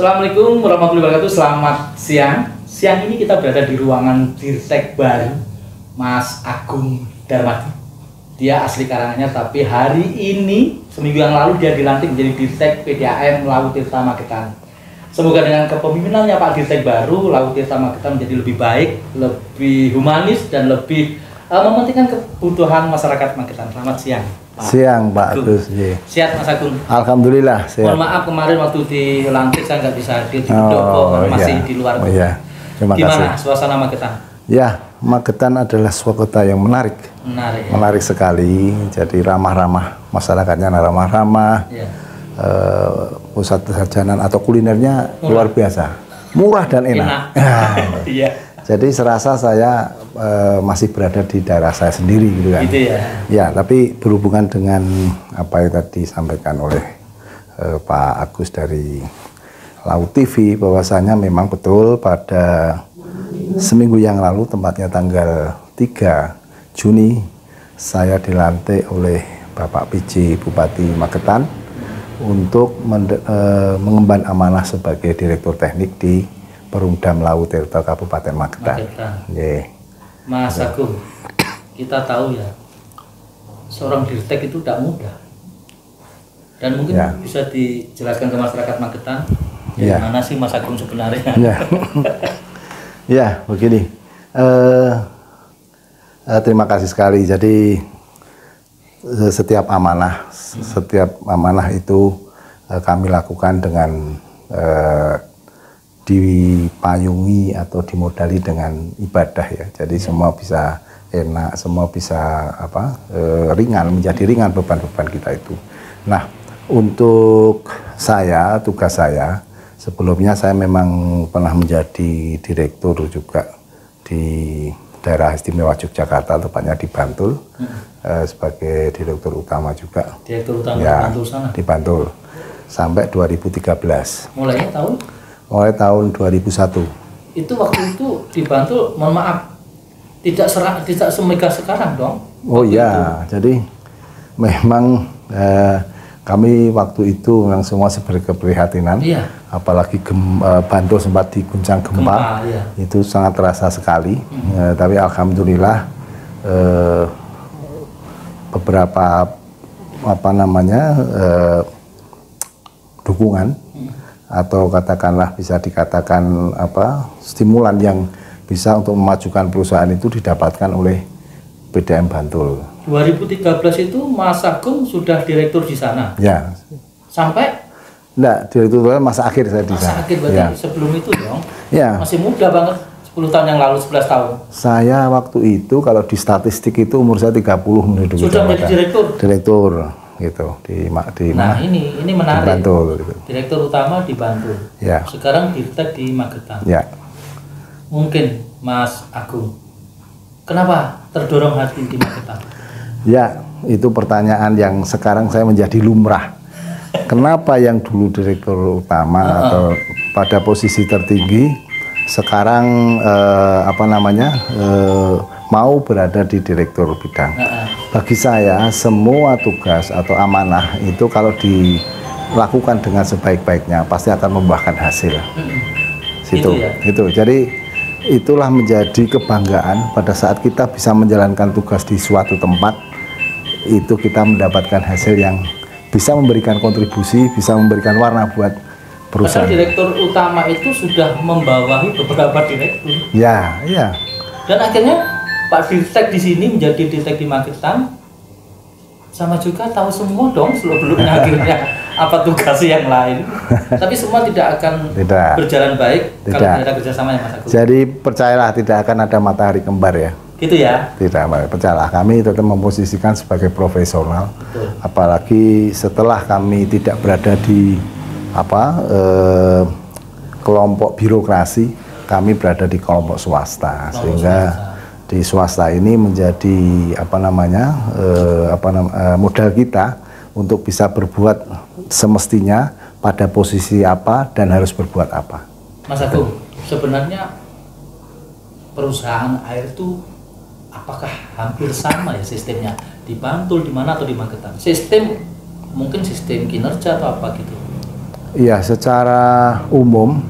Assalamualaikum warahmatullahi wabarakatuh. Selamat siang. Siang ini kita berada di ruangan Dirtek baru Mas Agung Darmadi. Dia asli Karanganyar, tapi hari ini seminggu yang lalu dia dilantik menjadi Dirtek PDAM Lawu Tirta Magetan. Semoga dengan kepemimpinannya Pak Dirtek baru, Lawu Tirta Magetan menjadi lebih baik, lebih humanis, dan lebih mementingkan kebutuhan masyarakat Magetan. Selamat siang, Pak. Siang, Pak Agus. Sehat, Mas Agung? Alhamdulillah sehat. Mohon maaf kemarin waktu dilantik saya nggak bisa hadir di Pendopo, masih di luar. Oh, iya. Terima Gimana kasih. suasana Magetan? Ya, Magetan adalah sebuah kota yang menarik. Menarik. Ya? Menarik sekali. Jadi ramah-ramah, masyarakatnya ramah-ramah. Ya. Pusat jajanan atau kulinernya luar biasa, murah dan enak. Iya. Jadi serasa saya masih berada di daerah saya sendiri gitu kan. Gitu ya. Ya, tapi berhubungan dengan apa yang tadi disampaikan oleh Pak Agus dari Lawu TV, bahwasanya memang betul pada seminggu yang lalu, tempatnya tanggal 3 Juni, saya dilantik oleh Bapak PJ Bupati Magetan untuk mengemban amanah sebagai Direktur Teknik di Perumdam Lawu Tirta Kabupaten Magetan. Yeah. Mas Agung, kita tahu ya, seorang Dirtek itu tidak mudah. Dan mungkin bisa dijelaskan ke masyarakat Magetan, mana sih Mas Agung sebenarnya? Ya, begini. Terima kasih sekali. Jadi setiap amanah itu kami lakukan dengan dipayungi atau dimodali dengan ibadah ya. Jadi semua bisa enak, semua bisa ringan, menjadi ringan beban-beban kita itu. Nah, untuk saya, tugas saya, sebelumnya saya memang pernah menjadi direktur juga di daerah istimewa Yogyakarta, tepatnya di Bantul, sebagai direktur utama juga. Direktur utama ya, di Bantul sana? Di Bantul, sampai 2013. Mulainya tahun? Mulai tahun 2001. Itu waktu itu di Bantul, mohon maaf, tidak semegah sekarang dong? Oh iya, jadi memang kami waktu itu memang semua sebagai keprihatinan. Iya. Apalagi Bantul sempat diguncang gempa, itu sangat terasa sekali. Tapi alhamdulillah beberapa dukungan atau katakanlah bisa dikatakan stimulan yang bisa untuk memajukan perusahaan itu didapatkan oleh PDAM Bantul. 2013 itu Mas Agung sudah direktur di sana? Ya. Sampai? Enggak, direktur masa akhir saya di sana. Masa akhir berarti sebelum itu dong? Ya. Masih muda banget, 10 tahun yang lalu, 11 tahun. Saya waktu itu kalau di statistik itu umur saya 30 menuju. Sudah menjadi direktur? Direktur gitu di nah ini menarik. Di Bantul gitu. Direktur utama di Bantul. Ya. Sekarang Dirtek di Magetan. Ya. Mungkin Mas Agung, kenapa terdorong hati di Magetan? Ya, itu pertanyaan yang sekarang saya menjadi lumrah. Kenapa yang dulu direktur utama atau pada posisi tertinggi sekarang mau berada di direktur bidang? Bagi saya semua tugas atau amanah itu kalau dilakukan dengan sebaik-baiknya pasti akan membuahkan hasil. Itu. Jadi itulah menjadi kebanggaan pada saat kita bisa menjalankan tugas di suatu tempat, itu kita mendapatkan hasil yang bisa memberikan kontribusi, bisa memberikan warna buat perusahaan. Padahal direktur utama itu sudah membawahi beberapa direktur. Ya, iya. Dan akhirnya Pak Dirtek di sini menjadi Dirtek di Magetan, sama juga tahu semua dong sebelumnya akhirnya apa tugas yang lain. Tapi semua tidak akan berjalan baik kalau tidak ada kerjasama yang Mas Agung. Jadi percayalah tidak akan ada matahari kembar ya. Gitu ya? Tidak, percayalah, kami tetap memposisikan sebagai profesional. Betul. Apalagi setelah kami tidak berada di kelompok birokrasi, kami berada di kelompok swasta, sehingga di swasta ini menjadi modal kita untuk bisa berbuat semestinya pada posisi apa dan harus berbuat apa. Mas Agung, sebenarnya perusahaan air itu apakah hampir sama ya sistemnya di Bantul, di mana atau di Magetan? Mungkin sistem kinerja atau apa gitu? Iya, secara umum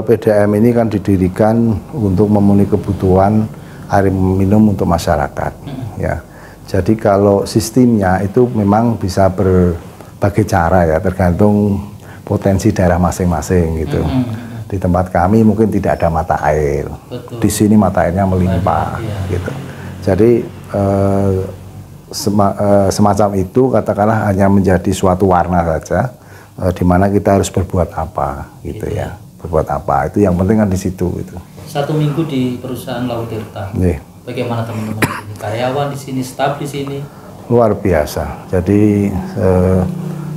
PDAM ini kan didirikan untuk memenuhi kebutuhan air minum untuk masyarakat. Ya, jadi kalau sistemnya itu memang bisa berbagai cara ya, tergantung potensi daerah masing-masing gitu. Di tempat kami mungkin tidak ada mata air. Betul. Di sini mata airnya melimpah, gitu. Jadi semacam itu katakanlah hanya menjadi suatu warna saja, di mana kita harus berbuat apa, gitu ya. Berbuat apa itu yang penting kan di situ. Gitu. 1 minggu di perusahaan Laut Tirta. Bagaimana teman-teman di sini? Karyawan di sini, staf di sini? Luar biasa. Jadi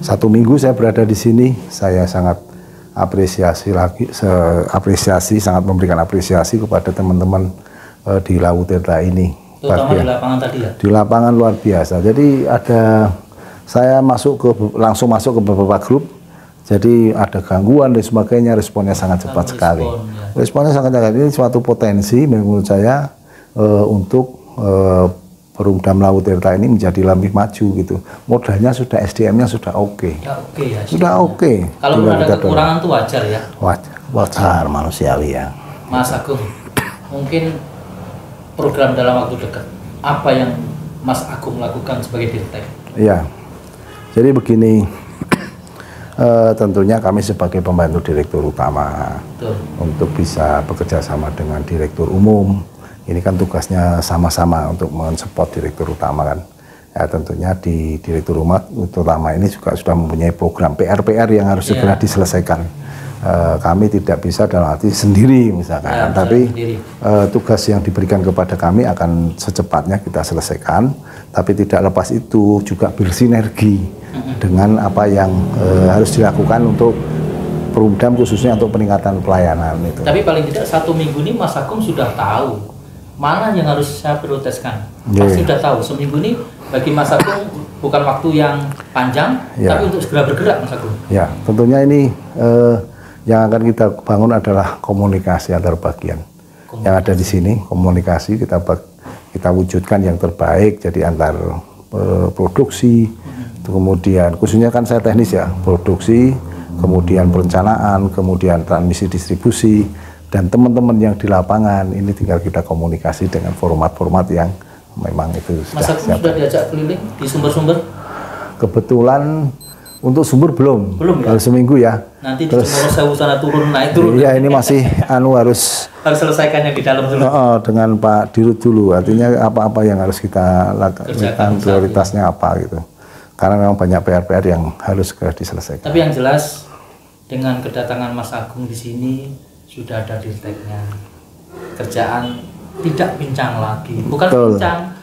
1 minggu saya berada di sini, saya sangat sangat memberikan apresiasi kepada teman-teman di Laut Tirta ini. Terutama di lapangan tadi ya? Di lapangan luar biasa. Jadi saya langsung masuk ke beberapa grup. Jadi ada gangguan dan sebagainya, responnya sangat cepat sekali. Responnya sangat cepat. Ini suatu potensi menurut saya untuk Perumdam Laut Tirta ini menjadi lebih maju gitu. Modalnya sudah, SDM-nya sudah oke. Sudah oke. Kalau ada kekurangan itu wajar ya? Wajar, manusiawi ya. Mas Agung, mungkin program dalam waktu dekat, apa yang Mas Agung lakukan sebagai Dirtek? Iya, jadi begini, tentunya kami sebagai pembantu direktur utama untuk bisa bekerja sama dengan direktur umum. Ini kan tugasnya sama-sama untuk mensupport direktur utama kan. Ya tentunya di direktur utama ini juga sudah mempunyai program PR yang harus segera diselesaikan. Kami tidak bisa dalam arti sendiri misalkan, tapi tugas yang diberikan kepada kami akan secepatnya kita selesaikan. Tapi tidak lepas itu juga bersinergi dengan apa yang harus dilakukan untuk Perumdam khususnya untuk peningkatan pelayanan itu. Tapi paling tidak 1 minggu ini Mas Agung sudah tahu mana yang harus saya prioritaskan. Pasti sudah tahu, seminggu ini bagi Mas Agung bukan waktu yang panjang, tapi untuk segera bergerak Mas Agung. Ya, tentunya ini yang akan kita bangun adalah komunikasi antar bagian. Yang ada di sini, komunikasi kita wujudkan yang terbaik, jadi antar produksi, kemudian khususnya kan saya teknis ya, produksi, kemudian perencanaan, kemudian transmisi distribusi, dan teman-teman yang di lapangan ini tinggal kita komunikasi dengan format-format yang memang itu Mas Agung sudah diajak keliling di sumber-sumber? Kebetulan untuk sumber belum ya? Seminggu ya. Nanti terus di Cimono sana turun naik turun. Iya, ini masih harus selesaikan yang di dalam dulu. Dengan Pak Dirut dulu. Artinya apa-apa yang harus kita lakukan, prioritasnya apa gitu. Karena memang banyak PR yang harus segera diselesaikan. Tapi yang jelas dengan kedatangan Mas Agung di sini sudah ada Dirteknya, kerjaan tidak pincang lagi, bukan pincang,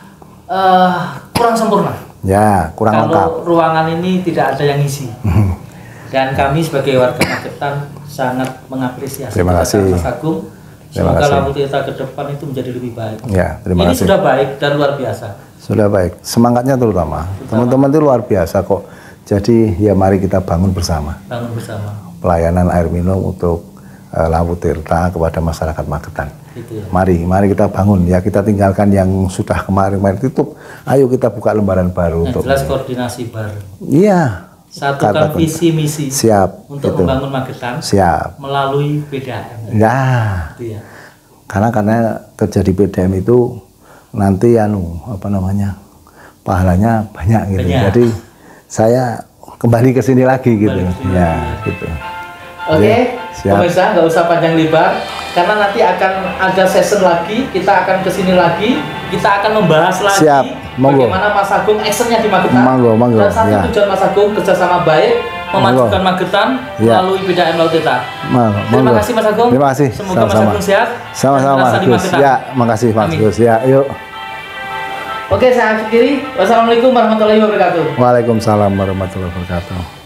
kurang sempurna. Ya, kurang lengkap. Kalau ruangan ini tidak ada yang isi. Dan kami sebagai warga Magetan sangat mengapresiasi Mas Agung. Semoga Laut Tirta ke depan itu menjadi lebih baik. Ya, terima kasih. Ini sudah baik dan luar biasa. Sudah baik, semangatnya terutama. Teman-teman itu luar biasa kok. Jadi ya mari kita bangun bersama. Bangun bersama. Pelayanan air minum untuk Laut Tirta kepada masyarakat Magetan. Gitu ya. Mari kita bangun ya, kita tinggalkan yang sudah kemarin tutup. Ayo kita buka lembaran baru. Untuk jelas koordinasi baru. Iya. Satukan visi misi. Siap. Untuk gitu. Membangun Magetan. Siap. Melalui PDAM. Ya. Gitu ya. Karena kerja di PDAM itu nanti pahalanya banyak gitu. Jadi saya kembali ke sini lagi gitu. Ya, gitu. Oke, pemirsa nggak usah panjang lebar karena nanti akan ada session lagi, kita akan kesini lagi, kita akan membahas lagi bagaimana Mas Agung actionnya di Magetan. Dan satu tujuan Mas Agung kerjasama baik memajukan Magetan melalui PDAM Laut Tirta. Terima kasih Mas Agung. Terima kasih. Semoga Mas Agung sehat. Sama-sama Mas Gus. Ya, makasih Mas Gus. Ya, yuk. Oke, saya akhiri. Wassalamualaikum warahmatullahi wabarakatuh. Waalaikumsalam warahmatullahi wabarakatuh.